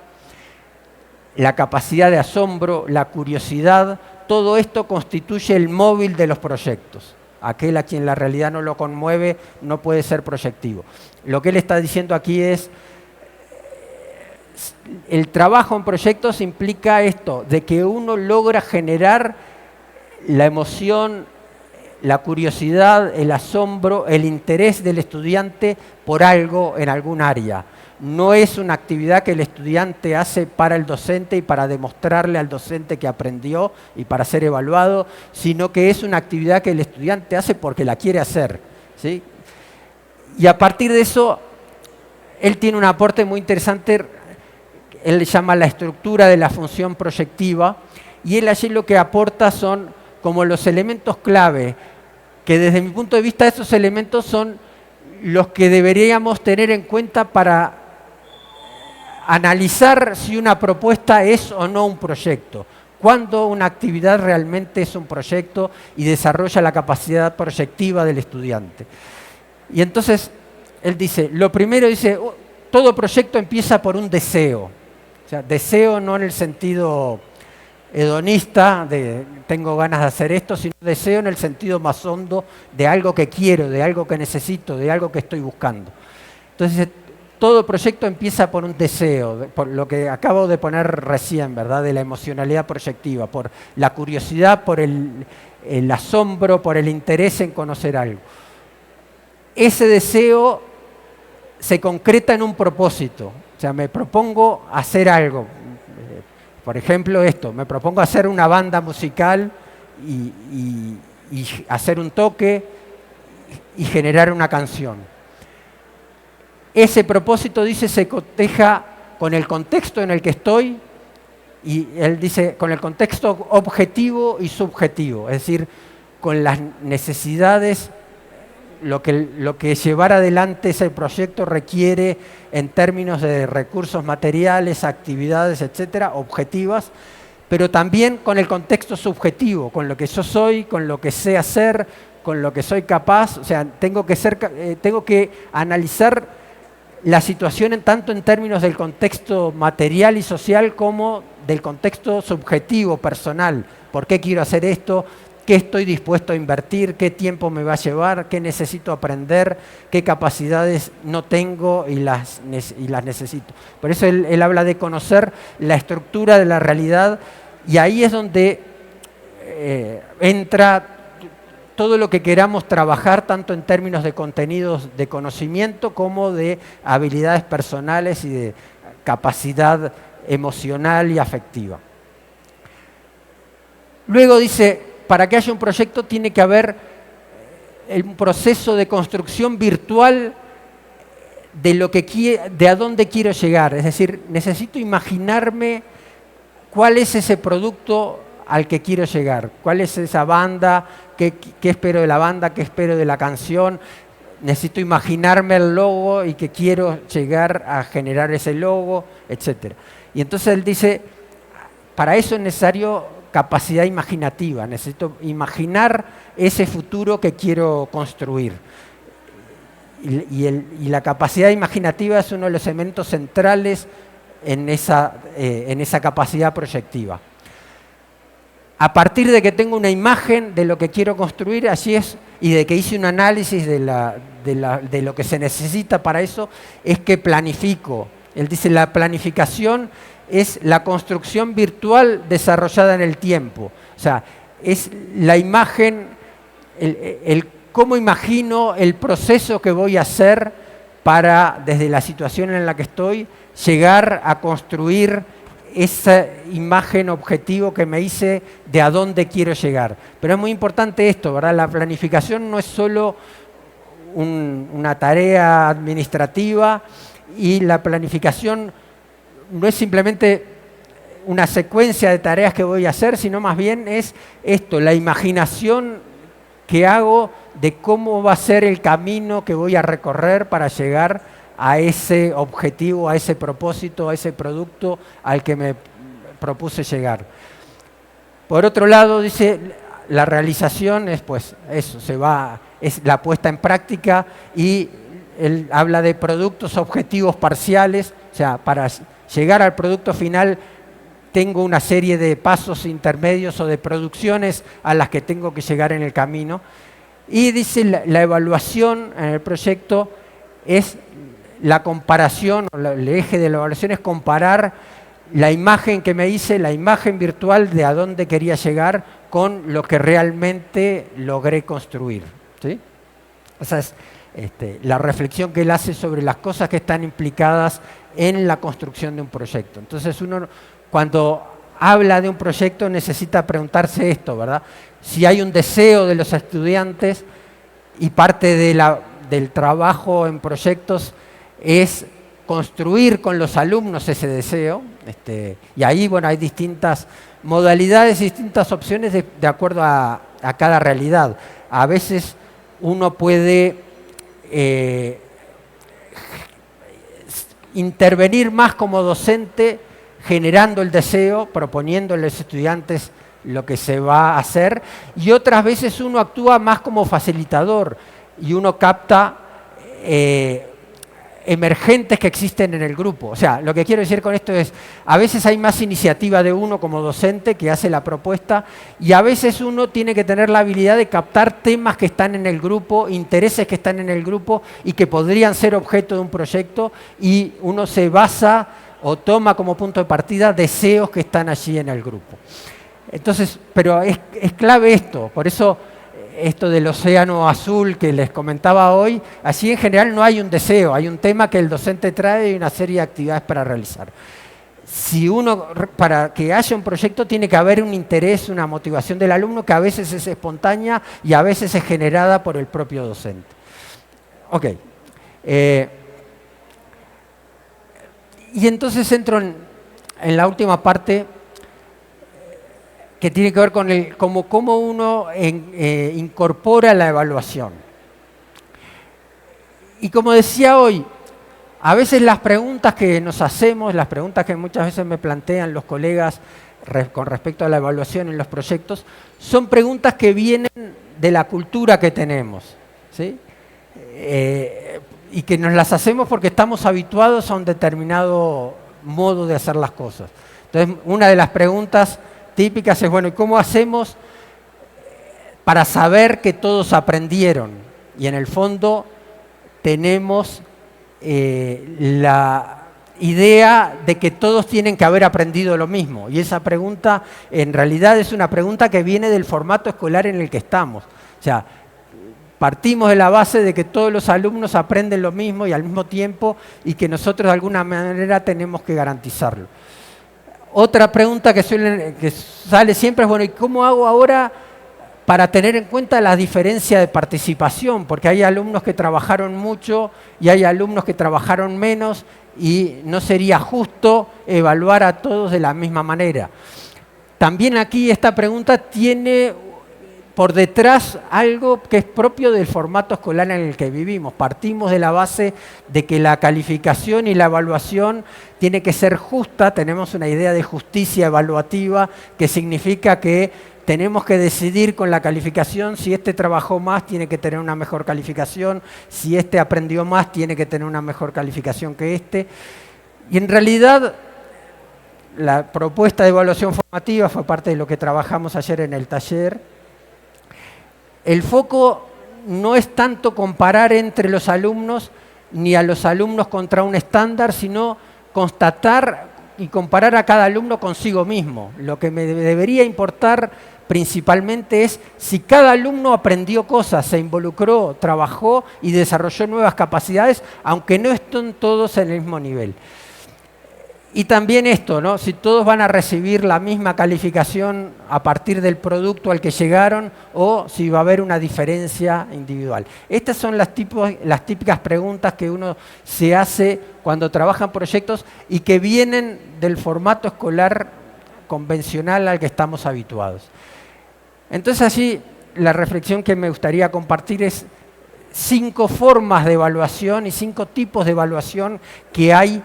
la capacidad de asombro, la curiosidad, todo esto constituye el móvil de los proyectos. Aquel a quien la realidad no lo conmueve no puede ser proyectivo. Lo que él está diciendo aquí es, el trabajo en proyectos implica esto, de que uno logra generar la emoción, la curiosidad, el asombro, el interés del estudiante por algo en algún área. No es una actividad que el estudiante hace para el docente y para demostrarle al docente que aprendió y para ser evaluado, sino que es una actividad que el estudiante hace porque la quiere hacer, ¿sí? Y a partir de eso, él tiene un aporte muy interesante, él le llama la estructura de la función proyectiva, y él allí lo que aporta son como los elementos clave, que desde mi punto de vista esos elementos son los que deberíamos tener en cuenta para analizar si una propuesta es o no un proyecto. cuándo una actividad realmente es un proyecto y desarrolla la capacidad proyectiva del estudiante. Y entonces él dice, lo primero dice, todo proyecto empieza por un deseo. O sea, deseo no en el sentido hedonista de tengo ganas de hacer esto, sino deseo en el sentido más hondo de algo que quiero, de algo que necesito, de algo que estoy buscando. Entonces, todo proyecto empieza por un deseo, por lo que acabo de poner recién, ¿verdad? De la emocionalidad proyectiva, por la curiosidad, por el asombro, por el interés en conocer algo. Ese deseo se concreta en un propósito, o sea, me propongo hacer algo. Por ejemplo, esto, me propongo hacer una banda musical y hacer un toque y generar una canción. Ese propósito, dice, se coteja con el contexto en el que estoy y él dice con el contexto objetivo y subjetivo, es decir, con las necesidades, lo que llevar adelante ese proyecto requiere en términos de recursos materiales, actividades, etcétera, objetivas, pero también con el contexto subjetivo, con lo que yo soy, con lo que sé hacer, con lo que soy capaz. O sea, tengo que analizar la situación tanto en términos del contexto material y social como del contexto subjetivo, personal. ¿Por qué quiero hacer esto? ¿Qué estoy dispuesto a invertir? ¿Qué tiempo me va a llevar? ¿Qué necesito aprender? ¿Qué capacidades no tengo y las necesito? Por eso él habla de conocer la estructura de la realidad y ahí es donde entra todo lo que queramos trabajar, tanto en términos de contenidos de conocimiento como de habilidades personales y de capacidad emocional y afectiva. Luego dice, para que haya un proyecto tiene que haber un proceso de construcción virtual de a dónde quiero llegar. Es decir, necesito imaginarme cuál es ese producto al que quiero llegar, cuál es esa banda, qué espero de la banda, qué espero de la canción. Necesito imaginarme el logo y que quiero llegar a generar ese logo, etc. Y entonces él dice, para eso es necesario capacidad imaginativa, necesito imaginar ese futuro que quiero construir. Y la capacidad imaginativa es uno de los elementos centrales en esa capacidad proyectiva. A partir de que tengo una imagen de lo que quiero construir, así es, y de que hice un análisis de lo que se necesita para eso, es que planifico. Él dice, la planificación es la construcción virtual desarrollada en el tiempo. O sea, es la imagen, el cómo imagino el proceso que voy a hacer para, desde la situación en la que estoy, llegar a construir esa imagen objetivo que me hice de a dónde quiero llegar. Pero es muy importante esto, ¿verdad? La planificación no es solo una tarea administrativa y la planificación no es simplemente una secuencia de tareas que voy a hacer, sino más bien es esto, la imaginación que hago de cómo va a ser el camino que voy a recorrer para llegar a ese objetivo, a ese propósito, a ese producto al que me propuse llegar. Por otro lado, dice, la realización es pues eso, es la puesta en práctica y él habla de productos objetivos parciales, o sea, para llegar al producto final tengo una serie de pasos intermedios o de producciones a las que tengo que llegar en el camino. Y dice, la evaluación en el proyecto es la comparación, el eje de la evaluación es comparar la imagen que me hice, la imagen virtual de a dónde quería llegar con lo que realmente logré construir. ¿Sí? Esa es la reflexión que él hace sobre las cosas que están implicadas en la construcción de un proyecto. Entonces uno cuando habla de un proyecto necesita preguntarse esto, ¿verdad? Si hay un deseo de los estudiantes y parte del trabajo en proyectos es construir con los alumnos ese deseo, y ahí bueno, hay distintas modalidades y distintas opciones de acuerdo a cada realidad. A veces uno puede intervenir más como docente generando el deseo, proponiendo a los estudiantes lo que se va a hacer, y otras veces uno actúa más como facilitador y uno capta emergentes que existen en el grupo. O sea, lo que quiero decir con esto es, a veces hay más iniciativa de uno como docente que hace la propuesta, y a veces uno tiene que tener la habilidad de captar temas que están en el grupo, intereses que están en el grupo y que podrían ser objeto de un proyecto, y uno se basa o toma como punto de partida deseos que están allí en el grupo. Entonces, pero es clave esto, por eso esto del océano azul que les comentaba hoy, así en general no hay un deseo, hay un tema que el docente trae y una serie de actividades para realizar. Si para que haya un proyecto tiene que haber un interés, una motivación del alumno que a veces es espontánea y a veces es generada por el propio docente. Ok. Y entonces entro en la última parte, que tiene que ver con cómo uno incorpora la evaluación. Y como decía hoy, a veces las preguntas que nos hacemos, las preguntas que muchas veces me plantean los colegas con respecto a la evaluación en los proyectos, son preguntas que vienen de la cultura que tenemos, ¿sí? Y que nos las hacemos porque estamos habituados a un determinado modo de hacer las cosas. Entonces, una de las preguntas típicas es, bueno, ¿y cómo hacemos para saber que todos aprendieron? Y en el fondo tenemos la idea de que todos tienen que haber aprendido lo mismo. Y esa pregunta en realidad es una pregunta que viene del formato escolar en el que estamos. O sea, partimos de la base de que todos los alumnos aprenden lo mismo y al mismo tiempo, y que nosotros de alguna manera tenemos que garantizarlo. Otra pregunta que sale siempre es, bueno, ¿y cómo hago ahora para tener en cuenta la diferencia de participación? Porque hay alumnos que trabajaron mucho y hay alumnos que trabajaron menos, y no sería justo evaluar a todos de la misma manera. También aquí esta pregunta tiene por detrás algo que es propio del formato escolar en el que vivimos. Partimos de la base de que la calificación y la evaluación tiene que ser justa. Tenemos una idea de justicia evaluativa que significa que tenemos que decidir con la calificación si este trabajó más, tiene que tener una mejor calificación, si este aprendió más, tiene que tener una mejor calificación que este. Y en realidad la propuesta de evaluación formativa fue parte de lo que trabajamos ayer en el taller. El foco no es tanto comparar entre los alumnos ni a los alumnos contra un estándar, sino constatar y comparar a cada alumno consigo mismo. Lo que me debería importar principalmente es si cada alumno aprendió cosas, se involucró, trabajó y desarrolló nuevas capacidades, aunque no estén todos en el mismo nivel. Y también esto, ¿no? Si todos van a recibir la misma calificación a partir del producto al que llegaron, o si va a haber una diferencia individual. Estas son las típicas preguntas que uno se hace cuando trabaja en proyectos y que vienen del formato escolar convencional al que estamos habituados. Entonces, allí la reflexión que me gustaría compartir es 5 formas de evaluación y 5 tipos de evaluación que hay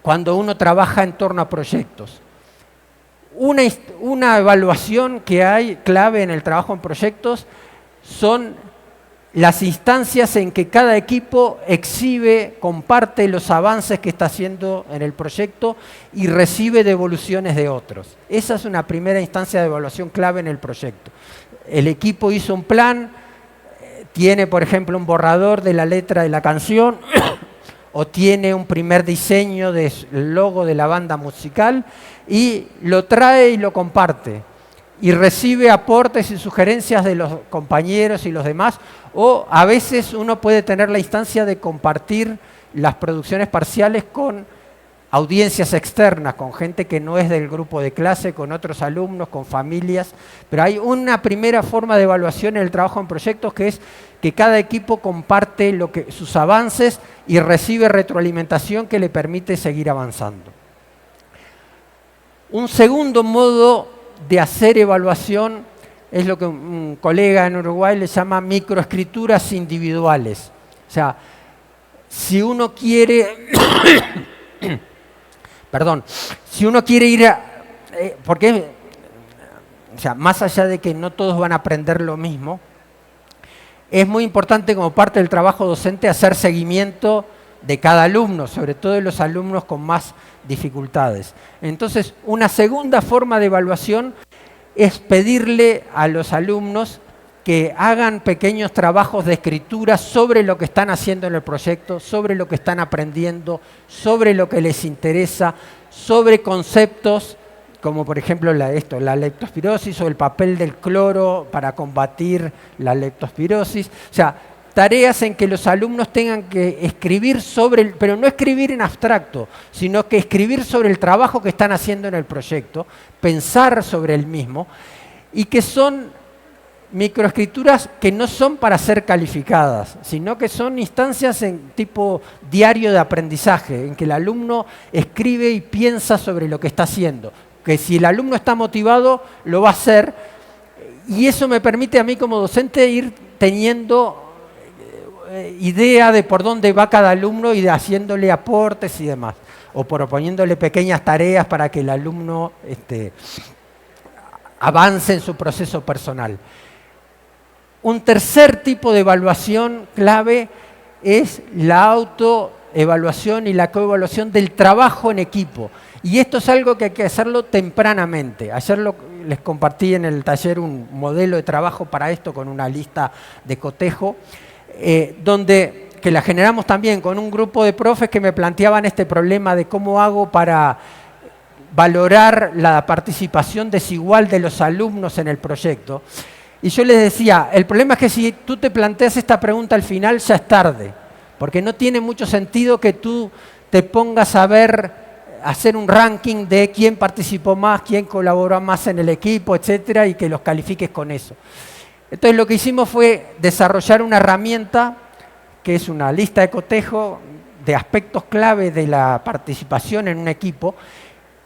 cuando uno trabaja en torno a proyectos. Una evaluación que hay clave en el trabajo en proyectos son las instancias en que cada equipo exhibe, comparte los avances que está haciendo en el proyecto y recibe devoluciones de otros. Esa es una primera instancia de evaluación clave en el proyecto. El equipo hizo un plan, tiene, por ejemplo, un borrador de la letra de la canción o tiene un primer diseño del logo de la banda musical y lo trae y lo comparte y recibe aportes y sugerencias de los compañeros y los demás, o a veces uno puede tener la instancia de compartir las producciones parciales con audiencias externas, con gente que no es del grupo de clase, con otros alumnos, con familias, pero hay una primera forma de evaluación en el trabajo en proyectos que es que cada equipo comparte sus avances y recibe retroalimentación que le permite seguir avanzando. Un segundo modo de hacer evaluación es lo que un colega en Uruguay le llama microescrituras individuales. O sea, si uno quiere Perdón, si uno quiere ir a... porque, o sea, más allá de que no todos van a aprender lo mismo, es muy importante como parte del trabajo docente hacer seguimiento de cada alumno, sobre todo de los alumnos con más dificultades. Entonces, una segunda forma de evaluación es pedirle a los alumnos que hagan pequeños trabajos de escritura sobre lo que están haciendo en el proyecto, sobre lo que están aprendiendo, sobre lo que les interesa, sobre conceptos como por ejemplo la leptospirosis o el papel del cloro para combatir la leptospirosis. O sea, tareas en que los alumnos tengan que escribir sobre, pero no escribir en abstracto, sino que escribir sobre el trabajo que están haciendo en el proyecto, pensar sobre el mismo, y que son microescrituras que no son para ser calificadas, sino que son instancias en tipo diario de aprendizaje, en que el alumno escribe y piensa sobre lo que está haciendo. Que si el alumno está motivado, lo va a hacer, y eso me permite a mí como docente ir teniendo idea de por dónde va cada alumno y de haciéndole aportes y demás, o proponiéndole pequeñas tareas para que el alumno avance en su proceso personal. Un tercer tipo de evaluación clave es la autoevaluación y la coevaluación del trabajo en equipo. Y esto es algo que hay que hacerlo tempranamente. Ayer les compartí en el taller un modelo de trabajo para esto con una lista de cotejo, que la generamos también con un grupo de profes que me planteaban este problema de cómo hago para valorar la participación desigual de los alumnos en el proyecto. Y yo les decía, el problema es que si tú te planteas esta pregunta al final ya es tarde, porque no tiene mucho sentido que tú te pongas a hacer un ranking de quién participó más, quién colaboró más en el equipo, etcétera, y que los califiques con eso. Entonces lo que hicimos fue desarrollar una herramienta que es una lista de cotejo de aspectos clave de la participación en un equipo,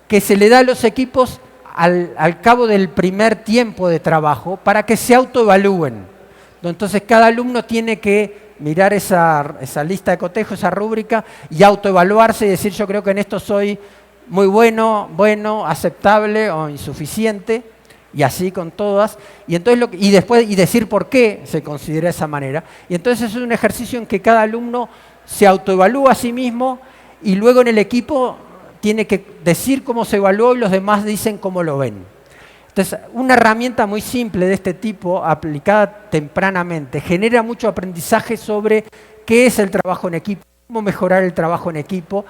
que se le da a los equipos al cabo del primer tiempo de trabajo para que se autoevalúen. Entonces cada alumno tiene que mirar esa lista de cotejo, esa rúbrica, y autoevaluarse y decir yo creo que en esto soy muy bueno, aceptable o insuficiente, y así con todas, y decir por qué se considera de esa manera. Y entonces es un ejercicio en que cada alumno se autoevalúa a sí mismo y luego en el equipo tiene que decir cómo se evaluó y los demás dicen cómo lo ven. Entonces, una herramienta muy simple de este tipo, aplicada tempranamente, genera mucho aprendizaje sobre qué es el trabajo en equipo, cómo mejorar el trabajo en equipo,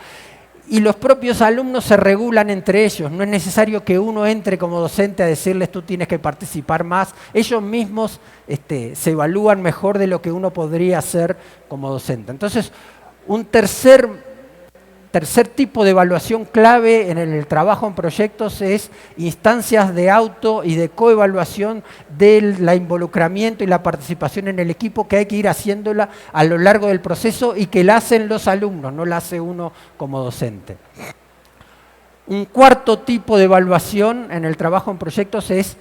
y los propios alumnos se regulan entre ellos. No es necesario que uno entre como docente a decirles tú tienes que participar más. Ellos mismos se evalúan mejor de lo que uno podría hacer como docente. Entonces, un tercer tipo de evaluación clave en el trabajo en proyectos es instancias de auto y de coevaluación del involucramiento y la participación en el equipo, que hay que ir haciéndola a lo largo del proceso y que la hacen los alumnos, no la hace uno como docente. Un cuarto tipo de evaluación en el trabajo en proyectos es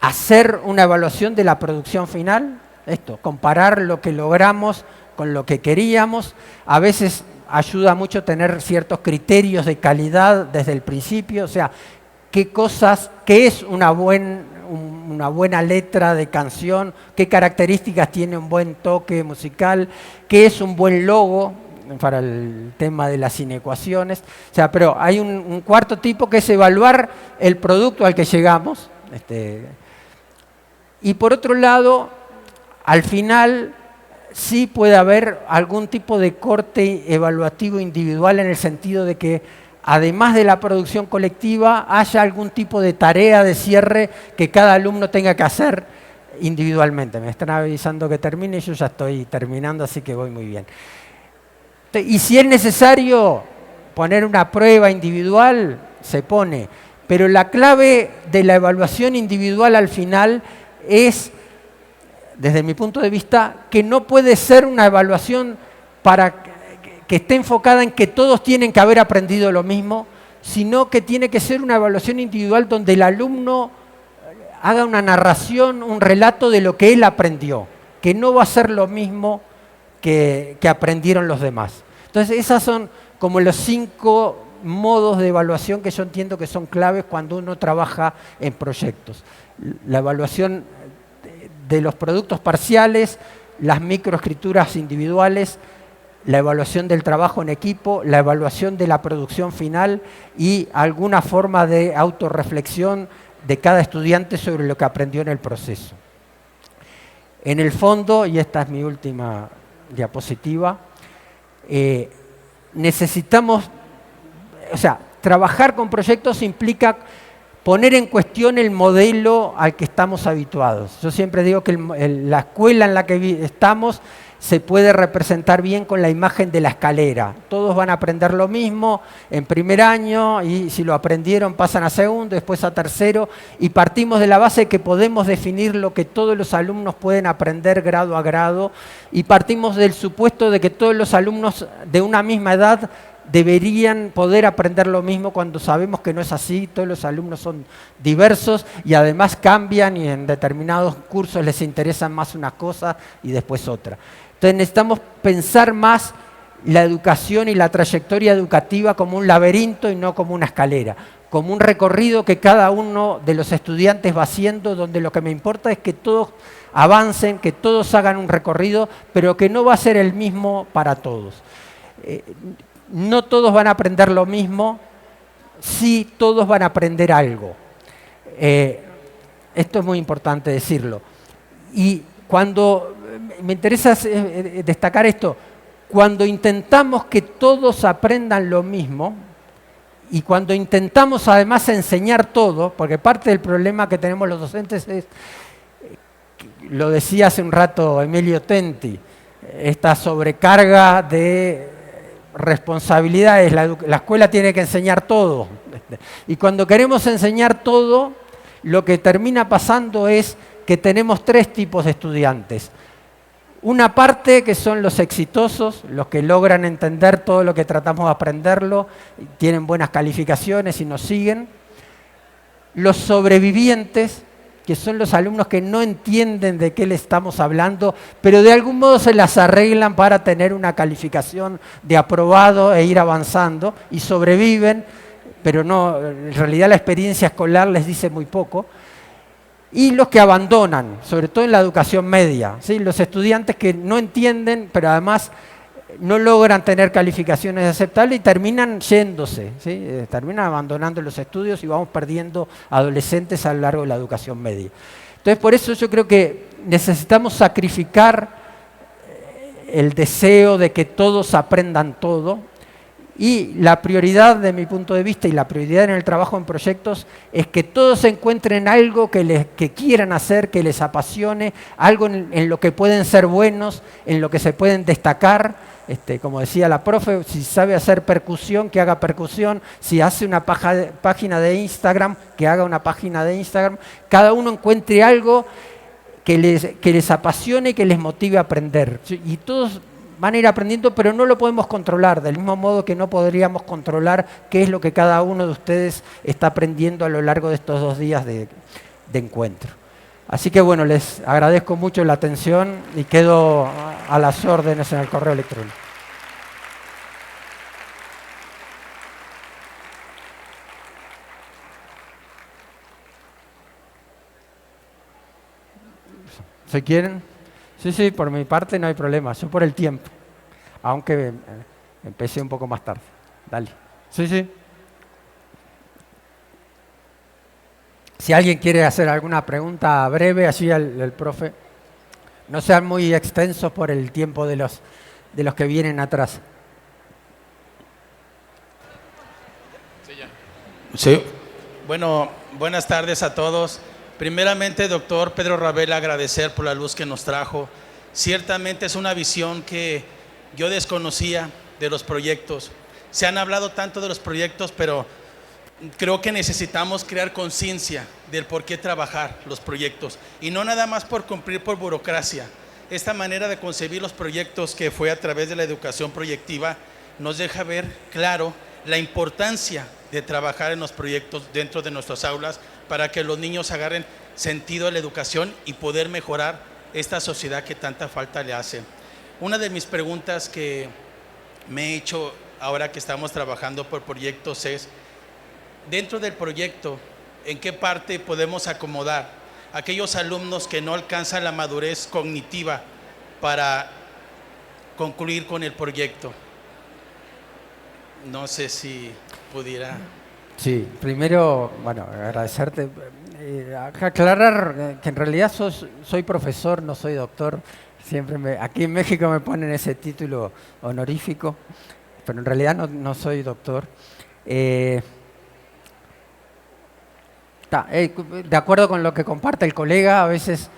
hacer una evaluación de la producción final, comparar lo que logramos con lo que queríamos. A veces ayuda mucho tener ciertos criterios de calidad desde el principio, o sea, qué es una buena letra de canción, qué características tiene un buen toque musical, qué es un buen logo para el tema de las inecuaciones. O sea, pero hay un cuarto tipo que es evaluar el producto al que llegamos. Y por otro lado, al final sí puede haber algún tipo de corte evaluativo individual en el sentido de que, además de la producción colectiva, haya algún tipo de tarea de cierre que cada alumno tenga que hacer individualmente. Me están avisando que termine y yo ya estoy terminando, así que voy muy bien. Y si es necesario poner una prueba individual, se pone. Pero la clave de la evaluación individual al final es, desde mi punto de vista, que no puede ser una evaluación que esté enfocada en que todos tienen que haber aprendido lo mismo, sino que tiene que ser una evaluación individual donde el alumno haga una narración, un relato de lo que él aprendió, que no va a ser lo mismo que aprendieron los demás. Entonces, esas son como los 5 modos de evaluación que yo entiendo que son claves cuando uno trabaja en proyectos. La evaluación de los productos parciales, las microescrituras individuales, la evaluación del trabajo en equipo, la evaluación de la producción final y alguna forma de autorreflexión de cada estudiante sobre lo que aprendió en el proceso. En el fondo, y esta es mi última diapositiva, necesitamos, o sea, trabajar con proyectos implica poner en cuestión el modelo al que estamos habituados. Yo siempre digo que la escuela en la que estamos se puede representar bien con la imagen de la escalera. Todos van a aprender lo mismo en primer año y si lo aprendieron pasan a segundo, después a tercero y partimos de la base que podemos definir lo que todos los alumnos pueden aprender grado a grado y partimos del supuesto de que todos los alumnos de una misma edad deberían poder aprender lo mismo cuando sabemos que no es así, todos los alumnos son diversos y además cambian y en determinados cursos les interesan más una cosa y después otra. Entonces necesitamos pensar más la educación y la trayectoria educativa como un laberinto y no como una escalera, como un recorrido que cada uno de los estudiantes va haciendo, donde lo que me importa es que todos avancen, que todos hagan un recorrido, pero que no va a ser el mismo para todos. No todos van a aprender lo mismo, sí todos van a aprender algo. Esto es muy importante decirlo. Y cuando me interesa destacar esto, cuando intentamos que todos aprendan lo mismo y cuando intentamos además enseñar todo, porque parte del problema que tenemos los docentes es, lo decía hace un rato Emilio Tenti, esta sobrecarga de responsabilidades, la escuela tiene que enseñar todo. Y cuando queremos enseñar todo, lo que termina pasando es que tenemos tres tipos de estudiantes. Una parte que son los exitosos, los que logran entender todo lo que tratamos de aprenderlo, tienen buenas calificaciones y nos siguen. Los sobrevivientes, que son los alumnos que no entienden de qué le estamos hablando, pero de algún modo se las arreglan para tener una calificación de aprobado e ir avanzando y sobreviven, pero no, en realidad la experiencia escolar les dice muy poco. Y los que abandonan, sobre todo en la educación media, ¿sí? Los estudiantes que no entienden, pero además no logran tener calificaciones aceptables y terminan yéndose, ¿sí? Terminan abandonando los estudios y vamos perdiendo adolescentes a lo largo de la educación media. Entonces, por eso yo creo que necesitamos sacrificar el deseo de que todos aprendan todo. Y la prioridad, de mi punto de vista, y la prioridad en el trabajo en proyectos, es que todos encuentren algo que quieran hacer, que les apasione, algo en lo que pueden ser buenos, en lo que se pueden destacar. Como decía la profe, si sabe hacer percusión, que haga percusión. Si hace una página de Instagram, que haga una página de Instagram. Cada uno encuentre algo que les apasione y que les motive a aprender. Y todos van a ir aprendiendo, pero no lo podemos controlar, del mismo modo que no podríamos controlar qué es lo que cada uno de ustedes está aprendiendo a lo largo de estos 2 días de encuentro. Así que bueno, les agradezco mucho la atención y quedo a las órdenes en el correo electrónico. ¿Se quieren? Sí, por mi parte no hay problema, yo por el tiempo, aunque empecé un poco más tarde. Dale. Sí. Si alguien quiere hacer alguna pregunta breve, así el profe, no sean muy extensos por el tiempo de los que vienen atrás. Sí. Bueno, buenas tardes a todos. Primeramente, doctor Pedro Ravela, agradecer por la luz que nos trajo. Ciertamente es una visión que yo desconocía de los proyectos. Se han hablado tanto de los proyectos, pero creo que necesitamos crear conciencia del por qué trabajar los proyectos. Y no nada más por cumplir por burocracia. Esta manera de concebir los proyectos que fue a través de la educación proyectiva nos deja ver claro la importancia de trabajar en los proyectos dentro de nuestras aulas para que los niños agarren sentido a la educación y poder mejorar esta sociedad que tanta falta le hace. Una de mis preguntas que me he hecho ahora que estamos trabajando por proyectos es, dentro del proyecto, ¿en qué parte podemos acomodar a aquellos alumnos que no alcanzan la madurez cognitiva para concluir con el proyecto? No sé si pudiera... Sí, primero, bueno, agradecerte. Aclarar que en realidad soy profesor, no soy doctor. Aquí en México me ponen ese título honorífico, pero en realidad no soy doctor. De acuerdo con lo que comparte el colega, a veces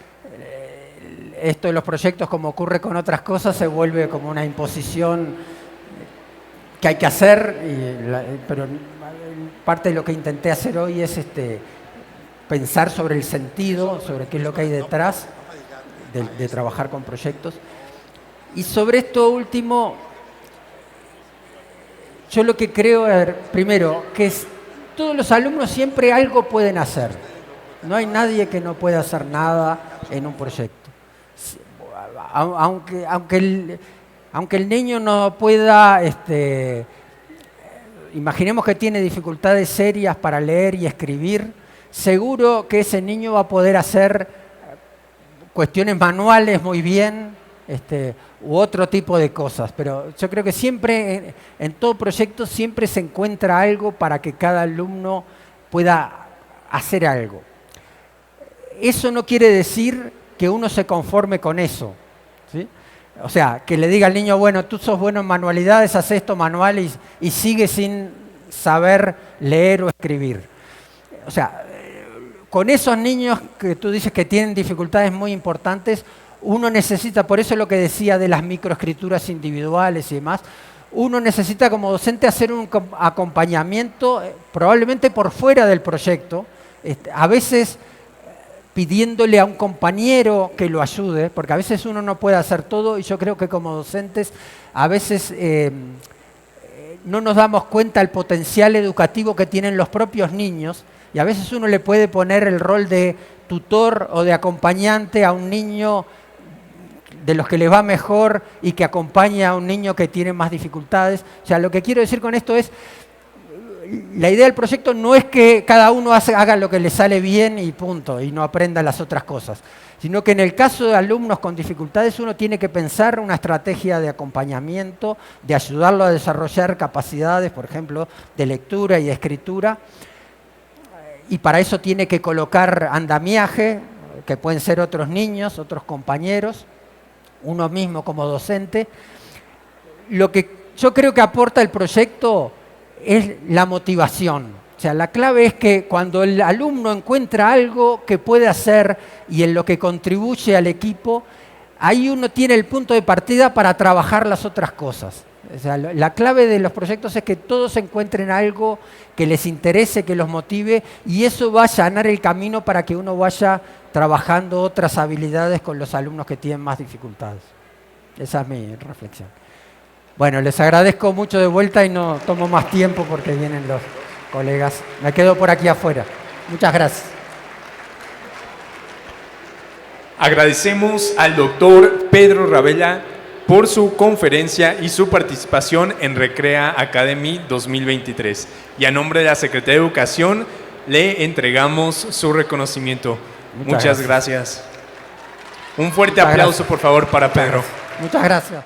esto de los proyectos, como ocurre con otras cosas, se vuelve como una imposición que hay que hacer, pero parte de lo que intenté hacer hoy es pensar sobre el sentido, sobre qué es lo que hay detrás de trabajar con proyectos. Y sobre esto último, yo lo que creo, primero, que todos los alumnos siempre algo pueden hacer. No hay nadie que no pueda hacer nada en un proyecto. Aunque el niño no pueda, imaginemos que tiene dificultades serias para leer y escribir, seguro que ese niño va a poder hacer cuestiones manuales muy bien, u otro tipo de cosas. Pero yo creo que siempre, en todo proyecto, siempre se encuentra algo para que cada alumno pueda hacer algo. Eso no quiere decir que uno se conforme con eso, ¿sí? O sea, que le diga al niño, bueno, tú sos bueno en manualidades, haz esto manual y sigue sin saber leer o escribir. O sea, con esos niños que tú dices que tienen dificultades muy importantes, uno necesita, por eso es lo que decía de las microescrituras individuales y demás, uno necesita como docente hacer un acompañamiento probablemente por fuera del proyecto, a veces pidiéndole a un compañero que lo ayude, porque a veces uno no puede hacer todo y yo creo que como docentes a veces no nos damos cuenta del potencial educativo que tienen los propios niños y a veces uno le puede poner el rol de tutor o de acompañante a un niño de los que les va mejor y que acompaña a un niño que tiene más dificultades. O sea, lo que quiero decir con esto es, la idea del proyecto no es que cada uno haga lo que le sale bien y punto, y no aprenda las otras cosas, sino que en el caso de alumnos con dificultades uno tiene que pensar una estrategia de acompañamiento, de ayudarlo a desarrollar capacidades, por ejemplo, de lectura y de escritura, y para eso tiene que colocar andamiaje, que pueden ser otros niños, otros compañeros, uno mismo como docente. Lo que yo creo que aporta el proyecto es la motivación. O sea, la clave es que cuando el alumno encuentra algo que puede hacer y en lo que contribuye al equipo, ahí uno tiene el punto de partida para trabajar las otras cosas. O sea, la clave de los proyectos es que todos encuentren algo que les interese, que los motive, y eso va a allanar el camino para que uno vaya trabajando otras habilidades con los alumnos que tienen más dificultades. Esa es mi reflexión. Bueno, les agradezco mucho de vuelta y no tomo más tiempo porque vienen los colegas. Me quedo por aquí afuera. Muchas gracias. Agradecemos al doctor Pedro Ravella por su conferencia y su participación en Recrea Academy 2023. Y a nombre de la Secretaría de Educación le entregamos su reconocimiento. Muchas gracias. Un fuerte aplauso, por favor, para Pedro. Muchas gracias.